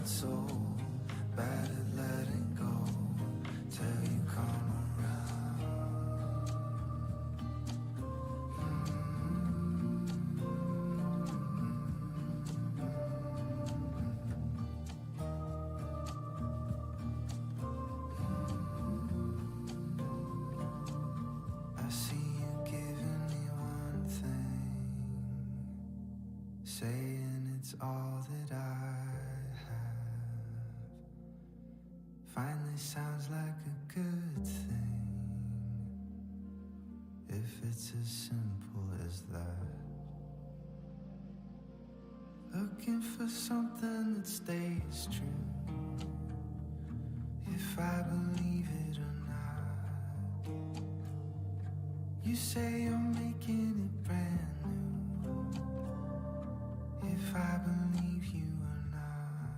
not so bad at letting go till you come around. I see you giving me one thing, saying it's all that I have. Finally sounds like a good thing, if it's as simple as that. Looking for something that stays true, if I believe it or not. You say you're making it brand new, if I believe you or not.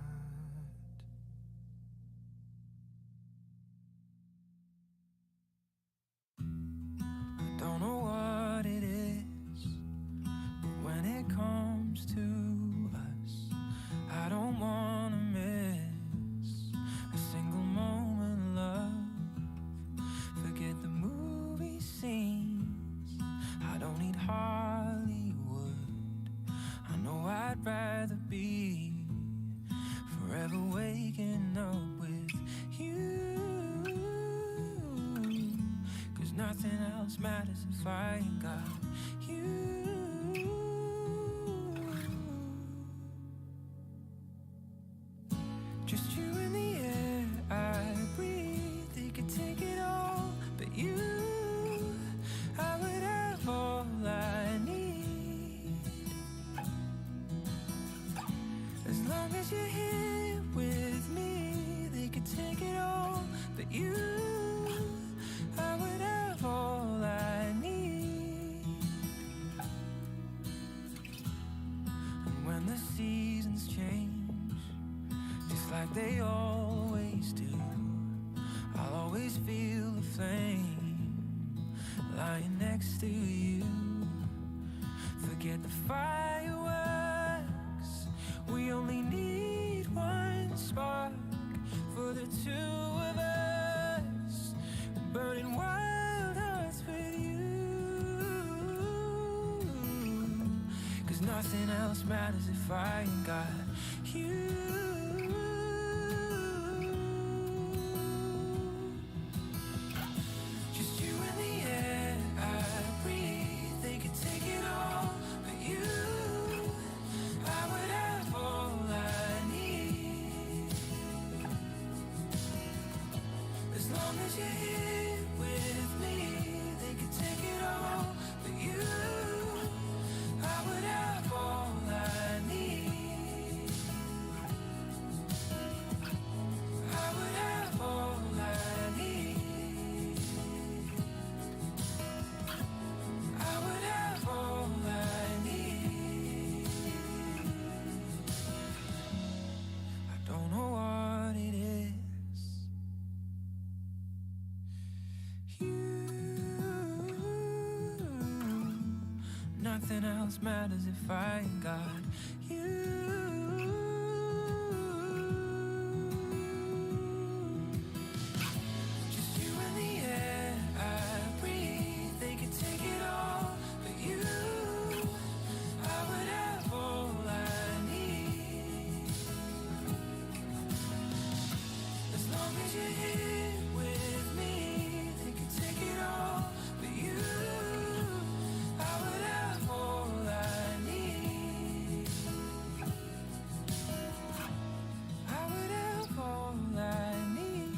I don't know what it is, but when it comes to us, I don't wanna miss a single moment, love. Forget the movie scenes, I don't need Hollywood. I know I'd rather be forever waking up with you, 'cause nothing else matters if I ain't got you. Just you in the air I breathe, they could take it all, but you, I would have all I need. As long as you're here with me, they could take it all, but you, I would have all I need. And when the seasons change, just like they always do, I'll always feel the flame lying next to you. Forget the fireworks, we only need one spark for the two of us, burning wild hearts with you. 'Cause nothing else matters if I ain't got you. Just you in the air I breathe, they could take it all, but you, I would have all I need. As long as you're here with me, they could take it all, but you, I would have all I need. I would have all I need. I would have all I need. I don't know what it is. You, nothing else matters if I ain't got you. Just you in the air I breathe, they could take it all, but you, I would have all I need. As long as you're here with me, they could take it all, but you, I would have all I need. I would have all I need.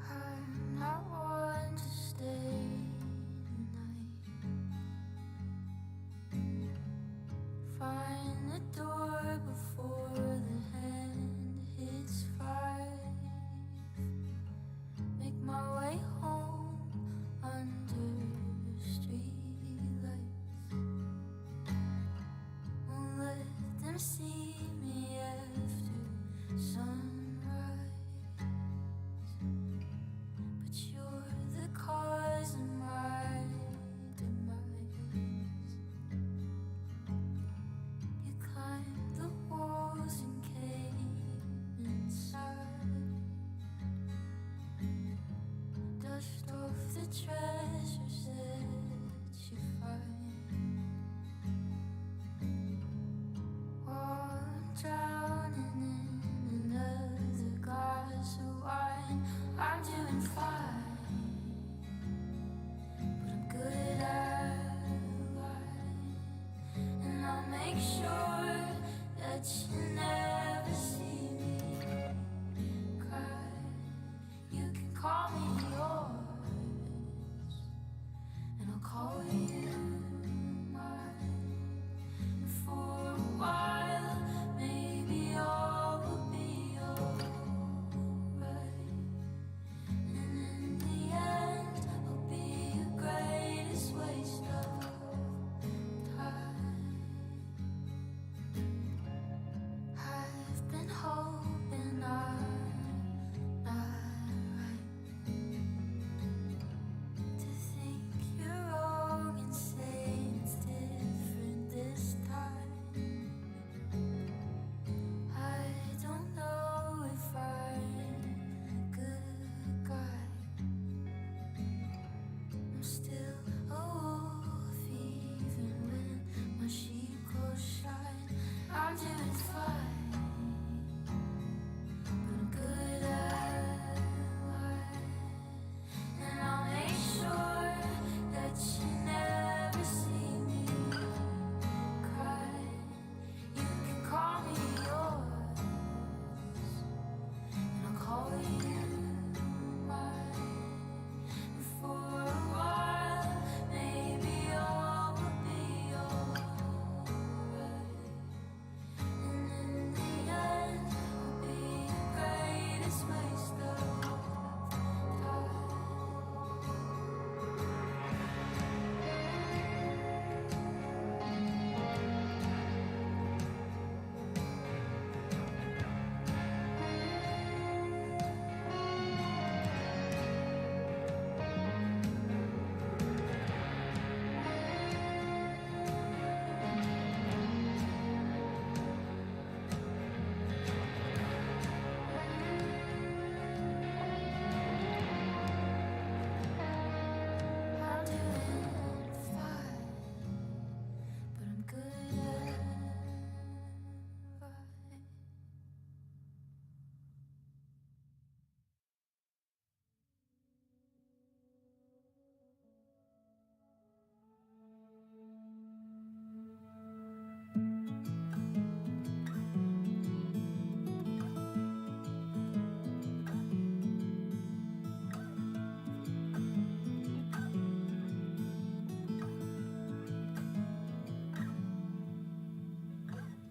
I'm not one to stay the night. Find the door before the hand hits 5. Make my way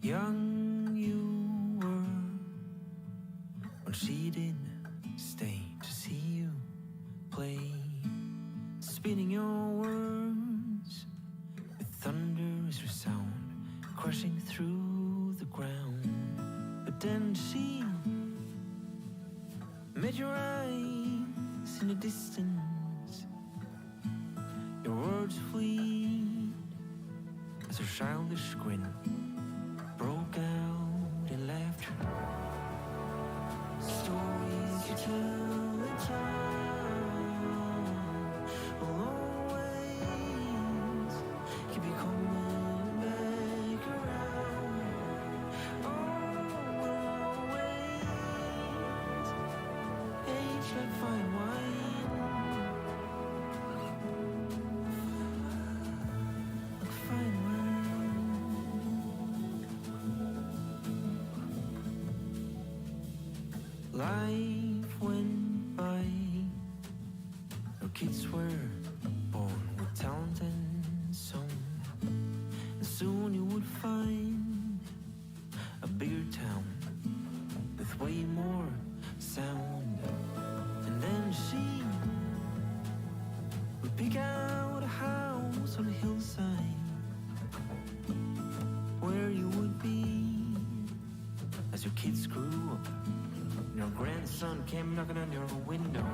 young you were when she didn't stay to see you play, spinning your words with thunderous sound crashing through the ground. But then she met your eyes in the distance, your words fleet as her childish grin broke out in laughter. Stories you tell in time will always keep you coming back around. Oh, will always age like fine wine, like fine wine. Life went by, our kids were born with talent and song, and soon you would find a bigger town with way more sound. And then she would pick out a house on a hillside where you would be as your kids grew up. Your grandson came knocking on your window.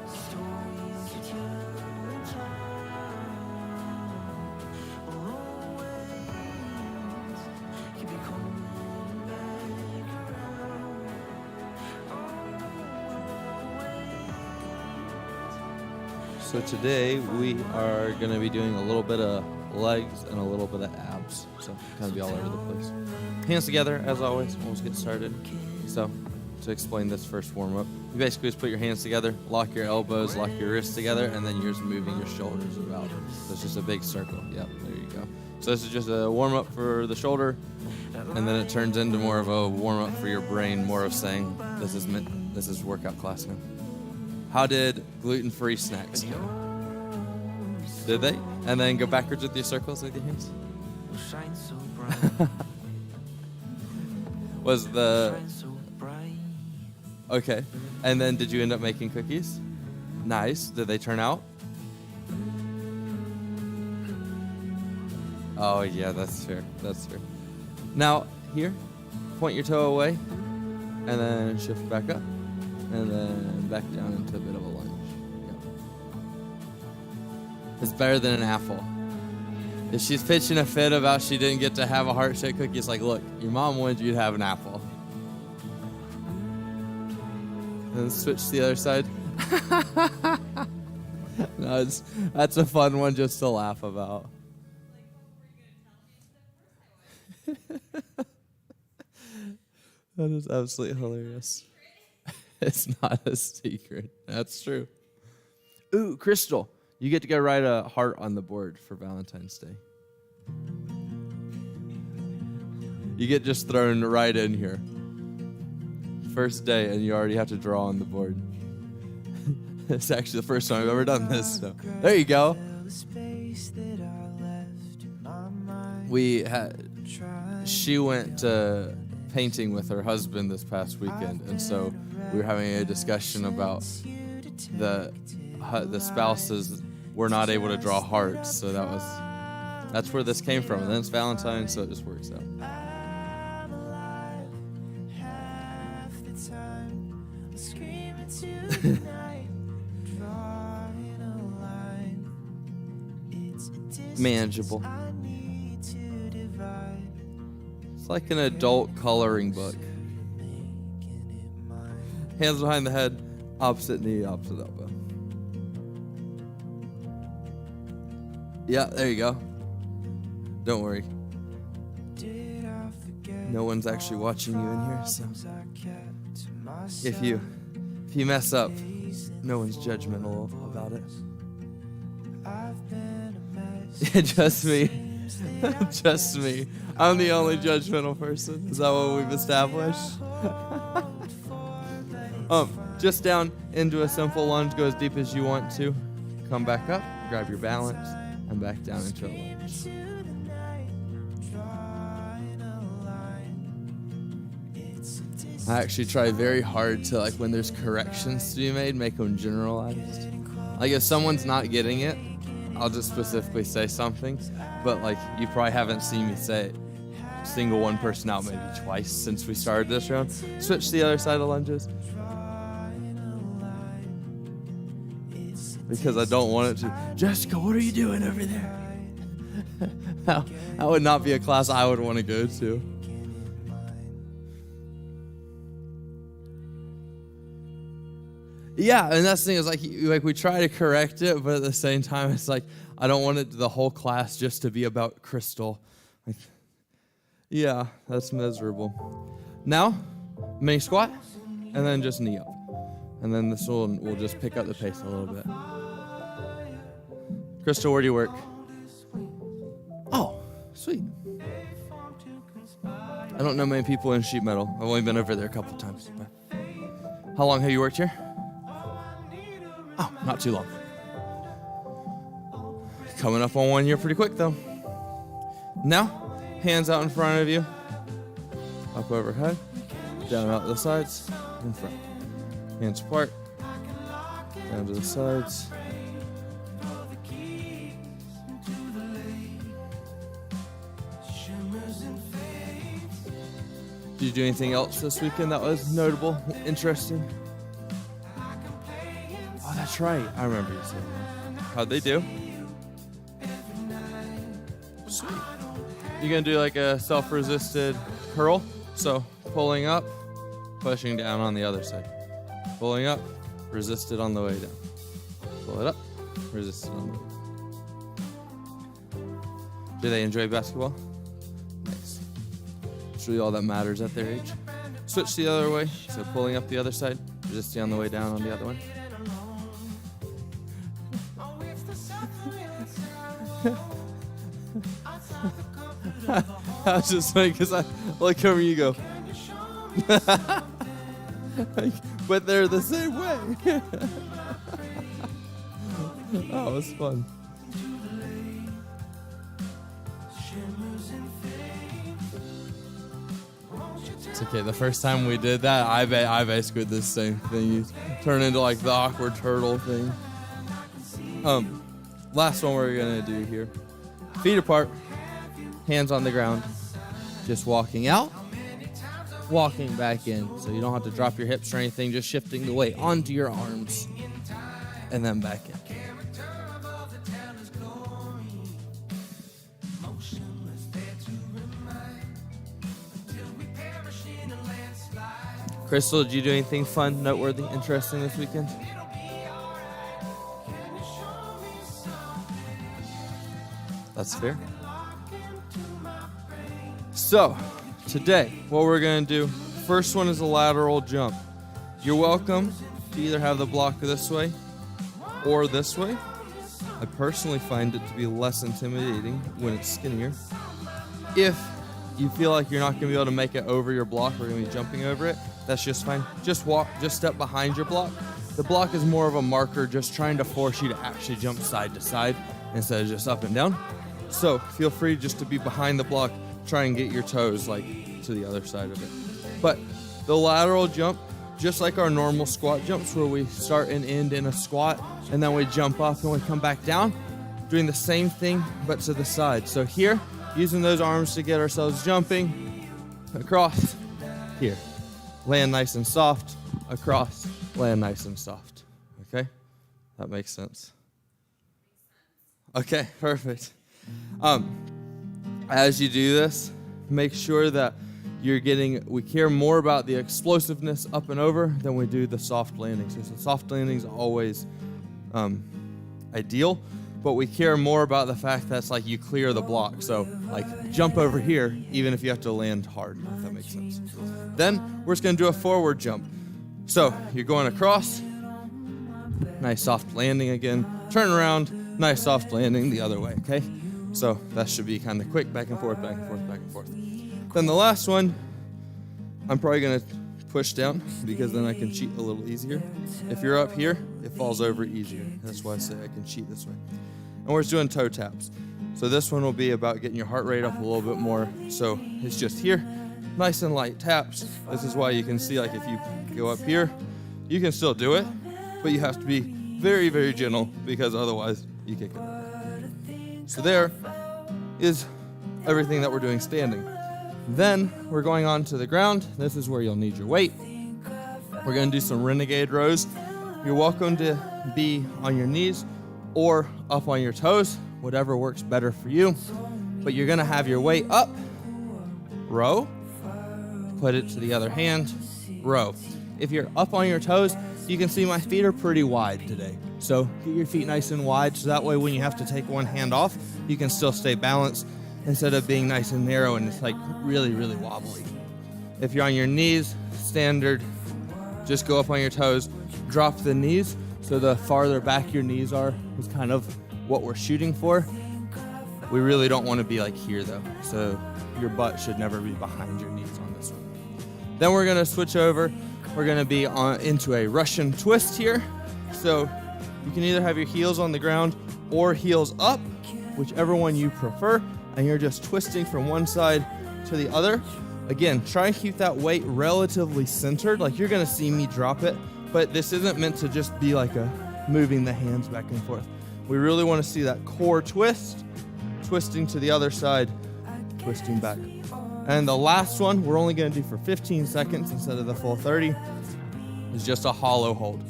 Stories you tell in time will always keep you coming back around. Oh, So today we are going to be doing a little bit of legs and a little bit of abs. So kind of be all over the place. Hands together, as always. We'll just get started. So to explain this first warm-up, you basically just put your hands together, lock your elbows, lock your wrists together, and then you're just moving your shoulders about. So it's just a big circle. Yep, there you go. So this is just a warm-up for the shoulder, and then it turns into more of a warm-up for your brain, more of saying, this is workout class now. How did gluten-free snacks go? Did they? And then go backwards with your circles with your hands? shine so bright. Was the... Shine so bright. Okay. And then did you end up making cookies? Nice. Did they turn out? Oh, yeah, that's fair. That's fair. Now, here, point your toe away, and then shift back up, and then back down into a bit of a lunge. Yep. It's better than an apple. If she's pitching a fit about she didn't get to have a heart-shaped cookie, it's like, look, your mom wanted you to have an apple. And then switch to the other side. No, that's a fun one just to laugh about. That is absolutely hilarious. It's not a secret. That's true. Ooh, Crystal, you get to go write a heart on the board for Valentine's Day. You get just thrown right in here. First day, and you already have to draw on the board. It's actually the first time I've ever done this. So there you go. She went to painting with her husband this past weekend, and so we were having a discussion about the spouses were not able to draw hearts, so that's where this came from. And then it's Valentine's, so it just works out. Manageable. It's like an adult coloring book. Hands behind the head, opposite knee, opposite elbow. Yeah, there you go. Don't worry. No one's actually watching you in here, so if you mess up, no one's judgmental about it. Just me. Just me. I'm the only judgmental person. Is that what we've established? Just down into a simple lunge. Go as deep as you want to. Come back up. Grab your balance. And back down into a lunge. I actually try very hard to, like, when there's corrections to be made, make them generalized. Like, if someone's not getting it, I'll just specifically say something. But, like, you probably haven't seen me say it. Single one person out maybe twice since we started this round. Switch to the other side of lunges. Because I don't want it to, Jessica, what are you doing over there? That would not be a class I would want to go to. Yeah, and that's the thing is like we try to correct it, but at the same time, it's like I don't want it the whole class just to be about Crystal. Like, yeah, that's miserable. Now, mini squat, and then just knee up, and then this will just pick up the pace a little bit. Crystal, where do you work? Oh, sweet. I don't know many people in sheet metal. I've only been over there a couple times. But how long have you worked here? Oh, not too long. Coming up on 1 year pretty quick, though. Now, hands out in front of you. Up overhead. Down out the sides. In front. Hands apart. Down to the sides. Did you do anything else this weekend that was notable, interesting? Oh, that's right. I remember you saying that. How'd they do? Sweet. You're going to do like a self-resisted curl. So pulling up, pushing down on the other side. Pulling up, resisted on the way down. Pull it up, resisted on the way down. Do they enjoy basketball? Nice. It's really all that matters at their age. Switch the other way. So pulling up the other side, resisting on the way down on the other one. I was just like, because I look over you go. But they're the same way. Oh, it was fun. It's okay. The first time we did that, I basically did the same thing. You turn into like the awkward turtle thing. Last one we're gonna do here. Feet apart, hands on the ground. Just walking out, walking back in. So you don't have to drop your hips or anything, just shifting the weight onto your arms and then back in. Crystal, did you do anything fun, noteworthy, interesting this weekend? That's fair. So, today, what we're going to do, first one is a lateral jump. You're welcome to either have the block this way or this way. I personally find it to be less intimidating when it's skinnier. If you feel like you're not going to be able to make it over your block, we're going to be jumping over it, that's just fine. Just step behind your block. The block is more of a marker, just trying to force you to actually jump side to side instead of just up and down. So feel free just to be behind the block, try and get your toes like to the other side of it. But the lateral jump, just like our normal squat jumps where we start and end in a squat and then we jump up and we come back down, doing the same thing but to the side. So here, using those arms to get ourselves jumping across, here. Land nice and soft, across, land nice and soft. Okay? That makes sense. Okay, perfect. As you do this, make sure that we care more about the explosiveness up and over than we do the soft landings. So the soft landings are always ideal, but we care more about the fact that's like you clear the block. So like jump over here, even if you have to land hard, if that makes sense. Then we're just gonna do a forward jump. So you're going across, nice soft landing again, turn around, nice soft landing the other way, okay? So that should be kind of quick, back and forth, back and forth, back and forth. Then the last one, I'm probably gonna push down because then I can cheat a little easier. If you're up here, it falls over easier. That's why I say I can cheat this way. And we're just doing toe taps. So this one will be about getting your heart rate up a little bit more. So it's just here, nice and light taps. This is why you can see, like, if you go up here, you can still do it, but you have to be very, very gentle because otherwise you kick it. So there is everything that we're doing standing. Then we're going on to the ground. This is where you'll need your weight. We're going to do some renegade rows. You're welcome to be on your knees or up on your toes, whatever works better for you. But you're going to have your weight up, row, put it to the other hand, row. If you're up on your toes, you can see my feet are pretty wide today. So get your feet nice and wide so that way when you have to take one hand off, you can still stay balanced instead of being nice and narrow and it's like really, really wobbly. If you're on your knees, standard, just go up on your toes, drop the knees so the farther back your knees are is kind of what we're shooting for. We really don't want to be like here though, so your butt should never be behind your knees on this one. Then we're gonna switch over. We're gonna be into a Russian twist here. So you can either have your heels on the ground or heels up, whichever one you prefer, and you're just twisting from one side to the other. Again, try and keep that weight relatively centered. Like you're gonna see me drop it, but this isn't meant to just be like a moving the hands back and forth. We really wanna see that core twist, twisting to the other side, twisting back. And the last one, we're only gonna do for 15 seconds instead of the full 30, is just a hollow hold.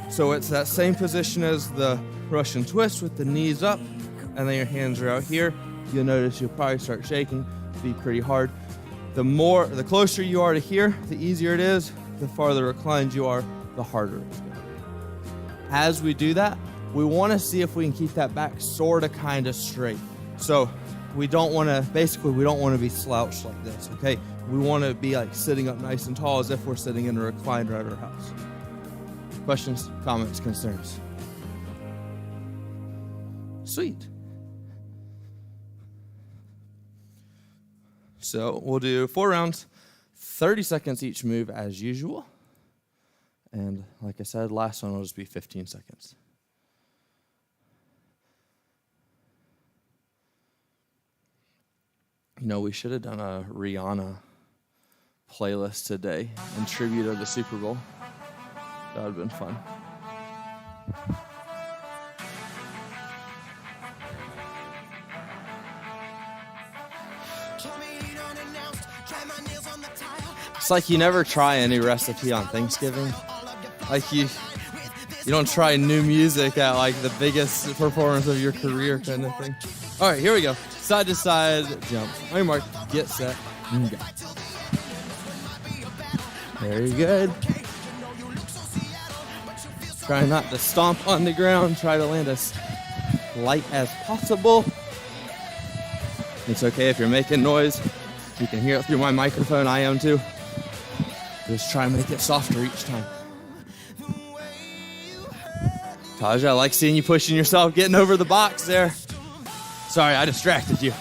So it's that same position as the Russian twist with the knees up, and then your hands are out here. You'll notice you'll probably start shaking, be pretty hard. The closer you are to here, the easier it is. The farther reclined you are, the harder it's gonna be. As we do that, we wanna see if we can keep that back sorta kinda straight. So we don't wanna be slouched like this, okay? We wanna be like sitting up nice and tall as if we're sitting in a recliner at our house. Questions, comments, concerns? Sweet. So we'll do 4 rounds, 30 seconds each move as usual. And like I said, last one will just be 15 seconds. You know, we should have done a Rihanna playlist today in tribute of the Super Bowl. That would have been fun. It's like you never try any recipe on Thanksgiving. Like you don't try new music at like the biggest performance of your career kind of thing. All right, here we go. Side to side jump. On your mark, get set, and go. Very good. Try not to stomp on the ground. Try to land as light as possible. It's okay if you're making noise. You can hear it through my microphone. I am too. Just try and make it softer each time. Taja, I like seeing you pushing yourself, getting over the box there. Sorry, I distracted you.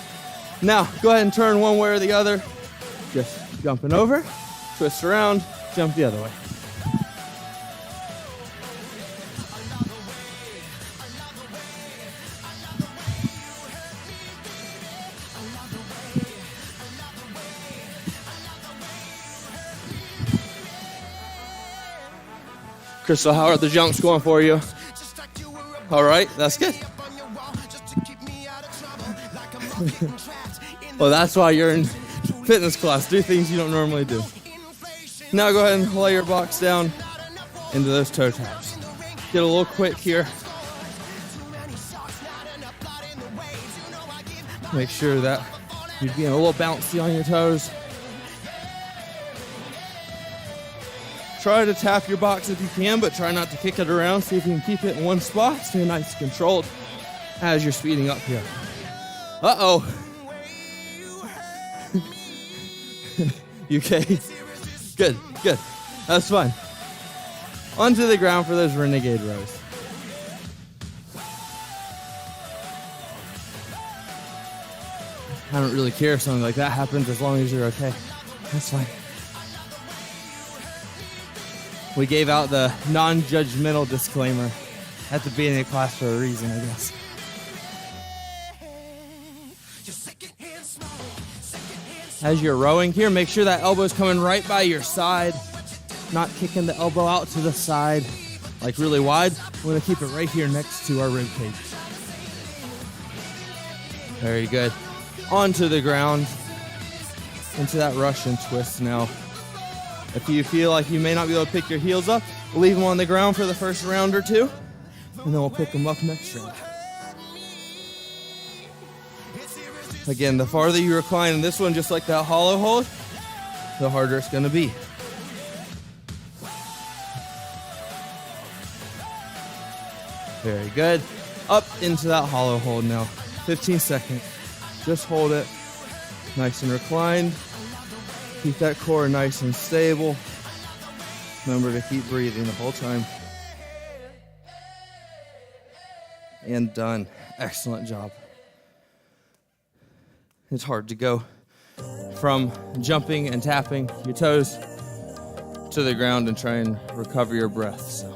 Now, go ahead and turn one way or the other. Just jumping over, twist around, jump the other way. Crystal, how are the jumps going for you? All right, that's good. Well, that's why you're in fitness class. Do things you don't normally do. Now go ahead and lay your box down into those toe taps. Get a little quick here. Make sure that you're being a little bouncy on your toes. Try to tap your box if you can, but try not to kick it around. See if you can keep it in one spot. Stay nice and controlled as you're speeding up here. Uh-oh. You okay? Good, good. That's fine. Onto the ground for those renegade rows. I don't really care if something like that happens as long as you're okay. That's fine. We gave out the non-judgmental disclaimer at the beginning of class for a reason, I guess. As you're rowing here, make sure that elbow's coming right by your side, not kicking the elbow out to the side, like really wide. We're gonna keep it right here next to our rib cage. Very good. Onto the ground, into that Russian twist now. If you feel like you may not be able to pick your heels up, leave them on the ground for the first round or two, and then we'll pick them up next round. Again, the farther you recline in this one, just like that hollow hold, the harder it's gonna be. Very good. Up into that hollow hold now. 15 seconds. Just hold it. Nice and reclined. Keep that core nice and stable. Remember to keep breathing the whole time. And done. Excellent job. It's hard to go from jumping and tapping your toes to the ground and try and recover your breath. So.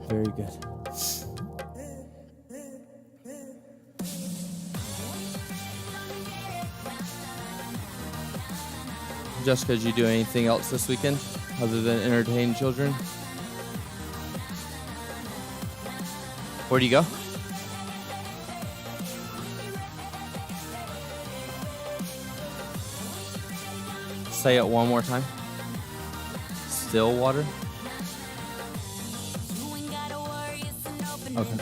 Very good. Jessica, did you do anything else this weekend other than entertain children? Where'd you go? Say it one more time. Stillwater? Okay.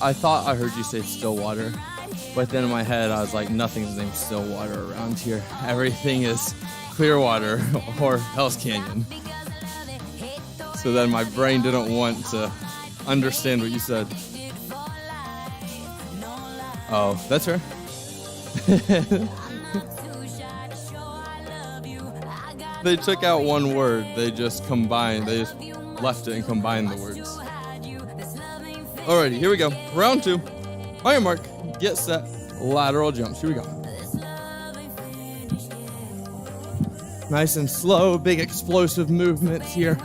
I thought I heard you say Stillwater, but then in my head I was like, nothing's named Stillwater around here. Everything is Clearwater or Hell's Canyon. So then my brain didn't want to understand what you said. Oh, that's her. They took out one word. They just combined. They just left it and combined the words. Alrighty, here we go. Round 2. On your mark, get set, lateral jumps. Here we go. Nice and slow, big explosive movements here.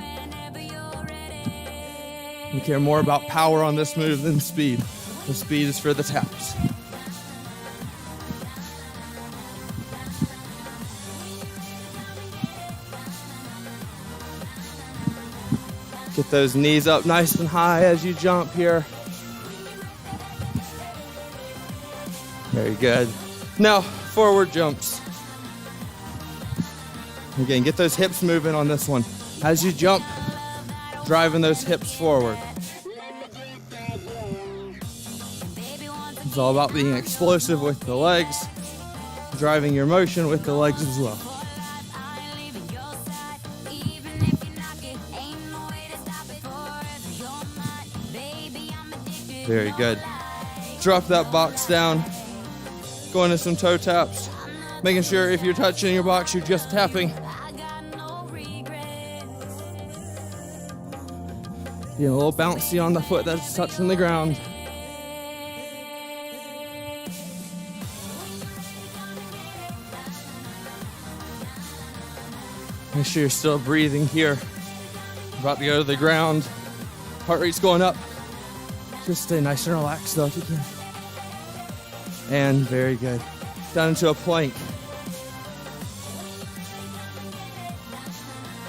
We care more about power on this move than speed. The speed is for the taps. Get those knees up nice and high as you jump here. Very good. Now, forward jumps. Again, get those hips moving on this one. As you jump, driving those hips forward. It's all about being explosive with the legs, driving your motion with the legs as well. Very good. Drop that box down. Go into some toe taps. Making sure if you're touching your box, you're just tapping. Being a little bouncy on the foot that's touching the ground. Make sure you're still breathing here. About to go to the ground. Heart rate's going up. Just stay nice and relaxed though if you can. And very good. Down into a plank.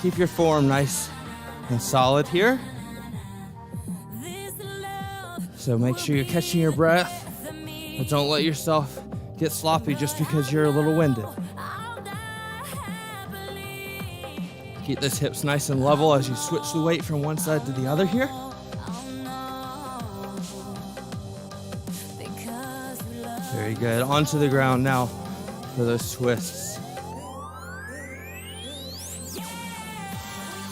Keep your form nice and solid here. So make sure you're catching your breath, but don't let yourself get sloppy just because you're a little winded. Keep those hips nice and level as you switch the weight from one side to the other here. Very good. Onto the ground now for those twists.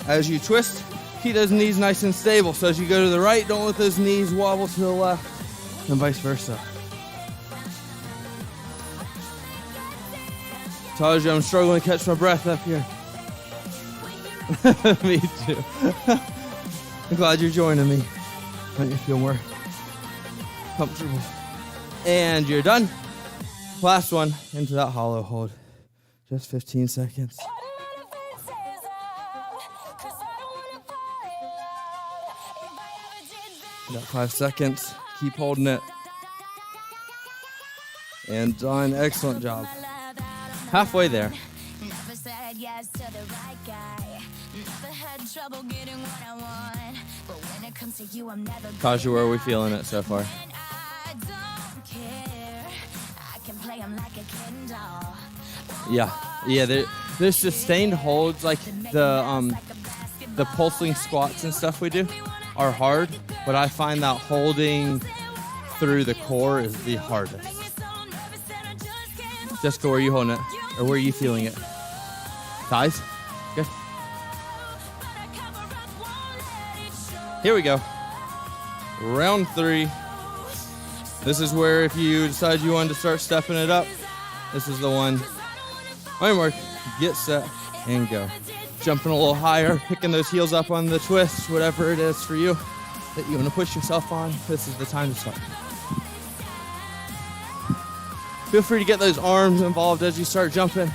As you twist, keep those knees nice and stable. So as you go to the right, don't let those knees wobble to the left, and vice versa. Told you I'm struggling to catch my breath up here. Me too. I'm glad you're joining me. Make me feel more comfortable. And you're done. Last one into that hollow hold. Just 15 seconds. Got 5 seconds. Keep holding it. And done. Excellent job. Halfway there. Never said yes to the right guy. Never had trouble getting what I want. But when it comes to you, I'm never Tasha, where are we feeling it so far? and I don't care. I can play 'em like a Ken doll. Yeah. There's sustained holds, like the pulsing squats and stuff we do are hard, but I find that holding through the core is the hardest. Jessica, where are you holding it? Or where are you feeling it? Thighs? Good. Here we go. Round 3. This is where if you decide you want to start stepping it up, this is the one. On your mark, get set, and go. Jumping a little higher, picking those heels up on the twist, whatever it is for you that you want to push yourself on, this is the time to start. Feel free to get those arms involved as you start jumping.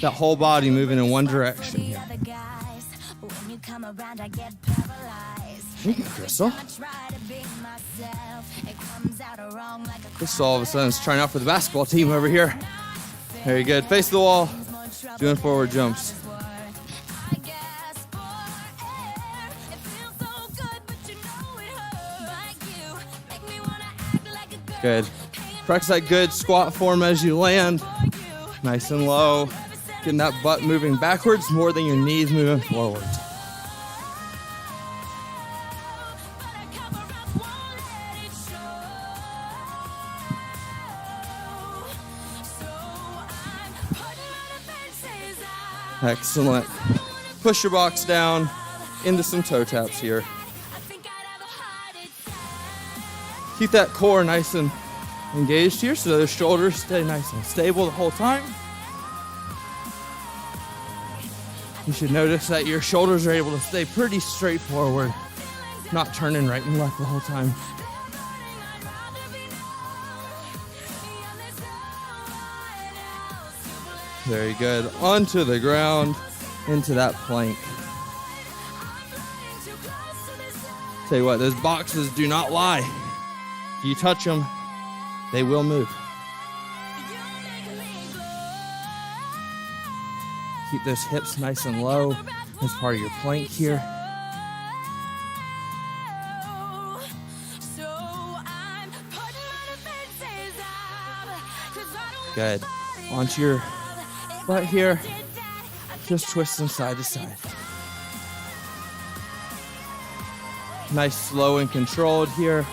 That whole body moving in one direction here. Thank you, Crystal. Crystal all of a sudden is trying out for the basketball team over here. Very good. Face the wall. Doing forward jumps. Good. Practice that good squat form as you land. Nice and low. Getting that butt moving backwards more than your knees moving forward. Excellent. Push your box down into some toe taps here. Keep that core nice and engaged here so the shoulders stay nice and stable the whole time. You should notice that your shoulders are able to stay pretty straightforward, not turning right and left the whole time. Very good. Onto the ground, into that plank. Tell you what, those boxes do not lie. If you touch them, they will move. Keep those hips nice and low as part of your plank here. Good. Onto your butt here. Just twisting side to side. Nice, slow and controlled here.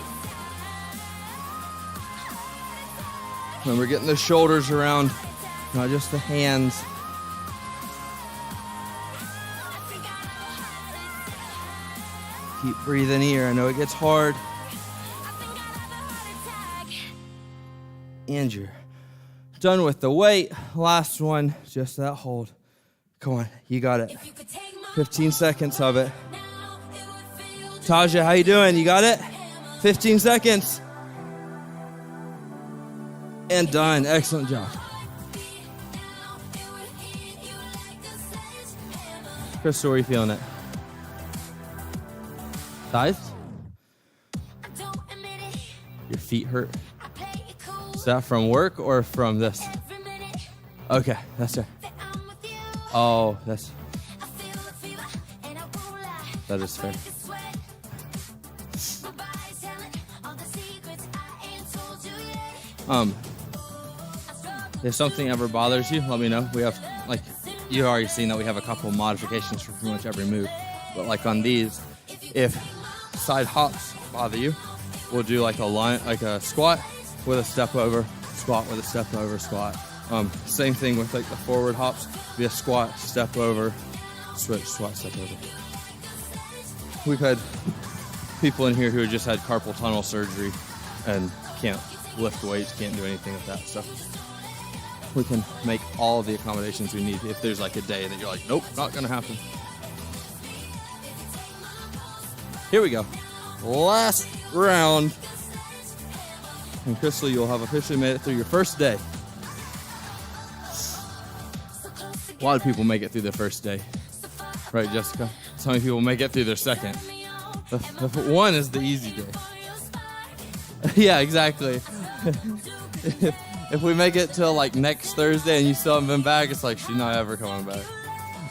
Remember, getting the shoulders around, not just the hands. Keep breathing here. I know it gets hard. And you're done with the weight. Last one, just that hold. Come on, you got it. 15 seconds of it. Taja, how you doing? You got it? 15 seconds. And done. Excellent job. Crystal, where are you feeling it? Thighs? Your feet hurt? Is that from work or from this? Okay, that's it. Oh, that is fair. If something ever bothers you, let me know. We have, like, you've already seen that we have a couple of modifications for pretty much every move. But like on these, if side hops bother you, we'll do like a line, like a squat with a step over, squat with a step over, squat. Same thing with like the forward hops, be a squat, step over, switch, squat, step over. We've had people in here who just had carpal tunnel surgery and can't lift weights, can't do anything with that. So we can make all the accommodations we need if there's like a day that you're like, nope, not gonna happen. Here we go. Last round. And Crystal, you'll have officially made it through your first day. A lot of people make it through their first day. Right, Jessica? So many people make it through their second. The one is the easy day. Yeah, exactly. If we make it till like next Thursday and you still haven't been back, it's like she's not ever coming back.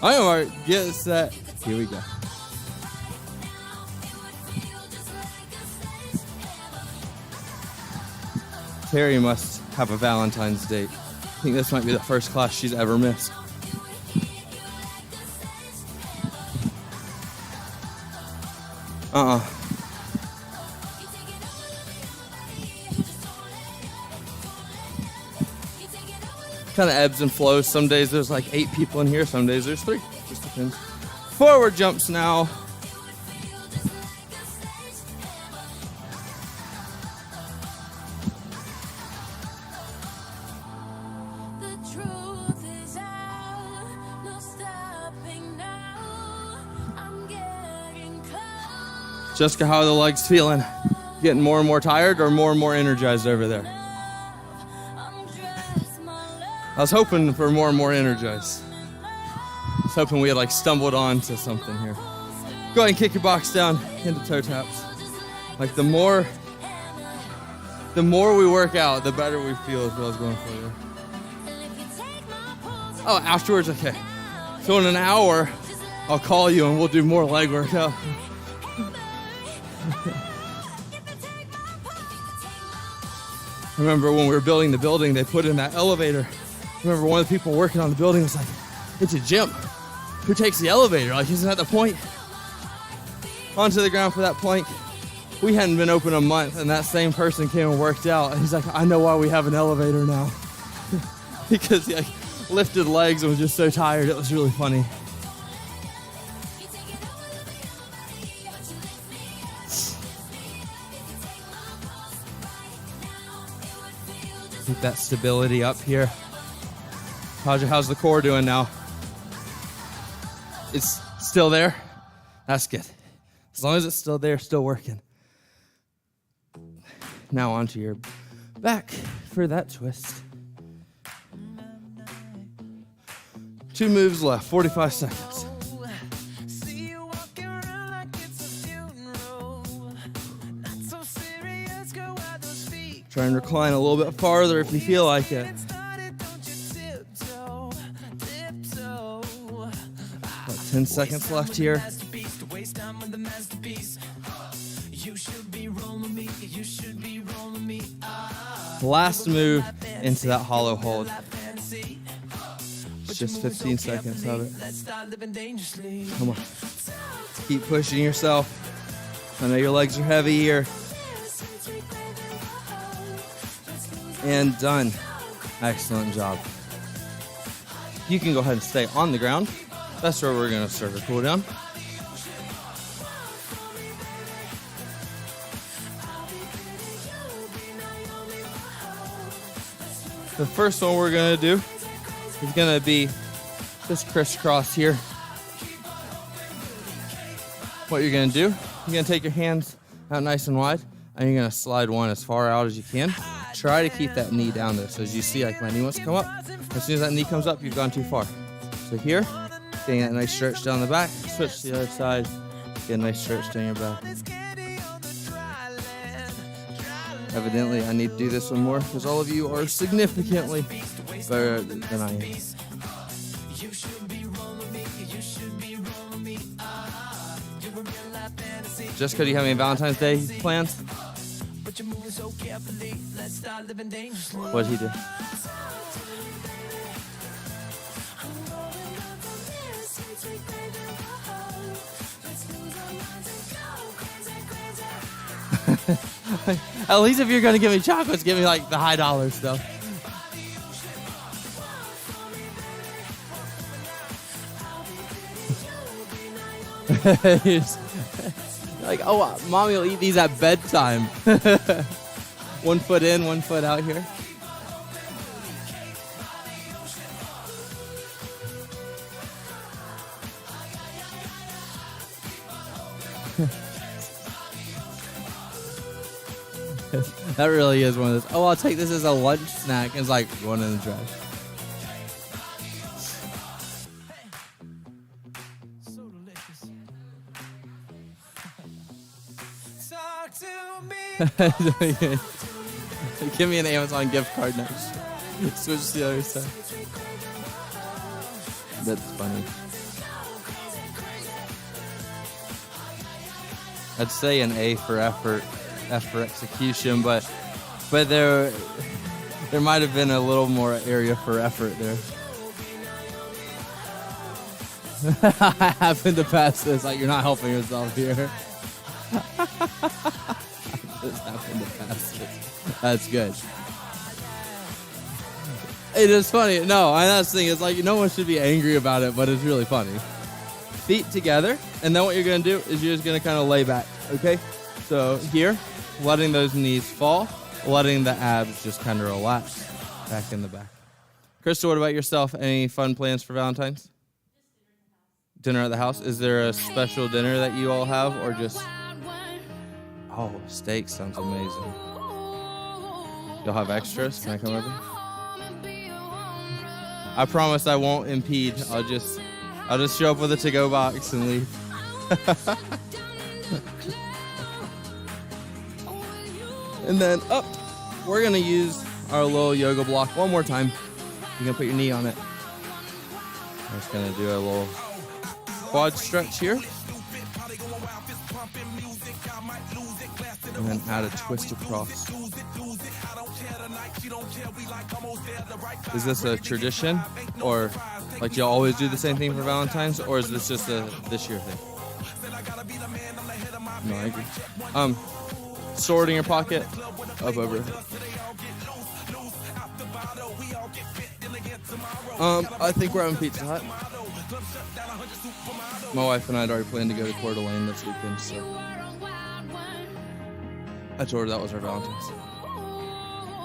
All right, Mark, get set. Here we go. Terry must have a Valentine's date. I think this might be the first class she's ever missed. Kind of ebbs and flows. Some days there's like 8 people in here, some days there's 3. Just depends. Forward jumps now. The truth is out, no stopping now. I'm getting close. Jessica, how are the legs feeling? Getting more and more tired or more and more energized over there? Undress my love. I was hoping for more and more energized. I was hoping we had like stumbled onto something here. Go ahead and kick your box down into toe taps. Like the more we work out, the better we feel as well as going further. Oh, afterwards, okay. So in an hour, I'll call you and we'll do more leg workout. I remember when we were building the building, they put in that elevator. I remember one of the people working on the building was like, "It's a gym. Who takes the elevator? Like, isn't that the point?" Onto the ground for that plank. We hadn't been open a month, and that same person came and worked out. And he's like, "I know why we have an elevator now." Because he like, lifted legs and was just so tired. It was really funny. Keep that stability up here. Taja, how's the core doing now? It's still there? That's good. As long as it's still there, still working. Now onto your back for that twist. 2 moves left, 45 seconds. See you walking around like it's a funeral. Not so serious, go out those feet. Try and recline a little bit farther if you feel like it. Get started, don't you tiptoe, tiptoe. About 10 seconds left here. Masterpiece, to waste time on the masterpiece. You should be rolling me, you should be rolling me. Last move into that hollow hold. Fantasy. It's just 15 seconds of it. Let's start living dangerously. Come on. Keep pushing yourself. I know your legs are heavy here. And done. Excellent job. You can go ahead and stay on the ground. That's where we're going to start a cool down. The first one we're going to do is going to be this crisscross here. What you're going to do, you're going to take your hands out nice and wide, and you're going to slide one as far out as you can. Try to keep that knee down there. So as you see, like my knee wants to come up. As soon as that knee comes up, you've gone too far. So here, getting that nice stretch down the back. Switch to the other side. Get a nice stretch down your back. Evidently, I need to do this one more because all of you are significantly better than I am. Jessica, do you have any Valentine's Day plans? What did he do? At least if you're gonna give me chocolates, give me like the high dollar stuff. Like, oh, mommy will eat these at bedtime. 1 foot in, 1 foot out here. That really is one of those. Oh, I'll take this as a lunch snack. It's like going in the trash. So delicious. Talk to me Give me an Amazon gift card next. Switch to the other side. That's funny. I'd say an A for effort, F for execution, but there might have been a little more area for effort there. I happen to pass this. Like, you're not helping yourself here. Just happened to pass this. That's good. It is funny. No, and that's the thing. It's like, no one should be angry about it, but it's really funny. Feet together, and then what you're going to do is you're just going to kind of lay back, okay? So here, letting those knees fall, letting the abs just kind of relax back in the back. Crystal, what about yourself? Any fun plans for Valentine's? Dinner at the house? Is there a special dinner that you all have, or just... Oh, steak sounds amazing. You'll have extras? Can I come over? I promise I won't impede. I'll just show up with a to-go box and leave. And then up, we're gonna use our little yoga block one more time. You're gonna put your knee on it. I'm just gonna do a little quad stretch here. And then add a twist across. Is this a tradition? Or like you always do the same thing for Valentine's? Or is this just a this year thing? No, I agree. Sword in your pocket, up over. I think we're having Pizza Hut. My wife and I had already planned to go to Coeur d'Alene this weekend, so I told her that was our Valentine's.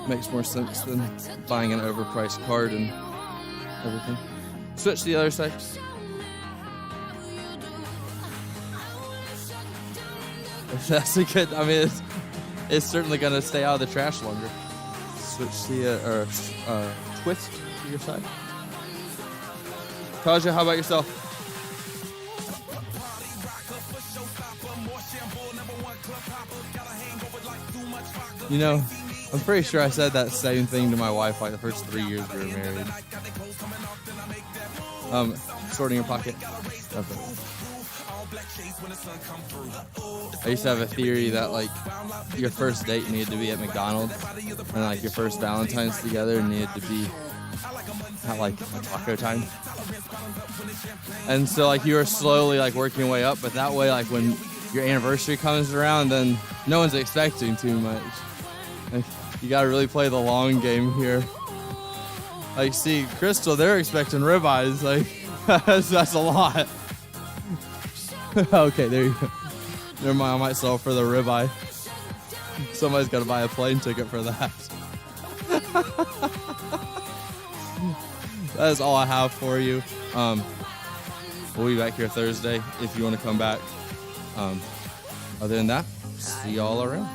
Makes more sense than buying an overpriced card and everything. Switch to the other side. That's a good, I mean, it's certainly going to stay out of the trash longer. Switch to the, twist to your side. Kaja, how about yourself? You know, I'm pretty sure I said that same thing to my wife like the first 3 years we were married. Sorting your pocket. Okay. I used to have a theory that like your first date needed to be at McDonald's, and like your first Valentine's together needed to be at like a taco time. And so like you were slowly like working your way up, but that way like when your anniversary comes around, then no one's expecting too much. Like, you gotta really play the long game here. Like, see, Crystal, they're expecting ribeyes. Like, that's a lot. Okay, there you go. Never mind, I might sell for the ribeye. Somebody's got to buy a plane ticket for that. That is all I have for you. We'll be back here Thursday if you want to come back. Other than that, see y'all around.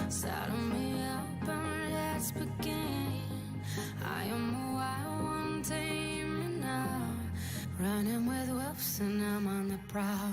Saddle me up and let's begin. I am a wild one, tame me now. Running with wolves and I'm on the prowl.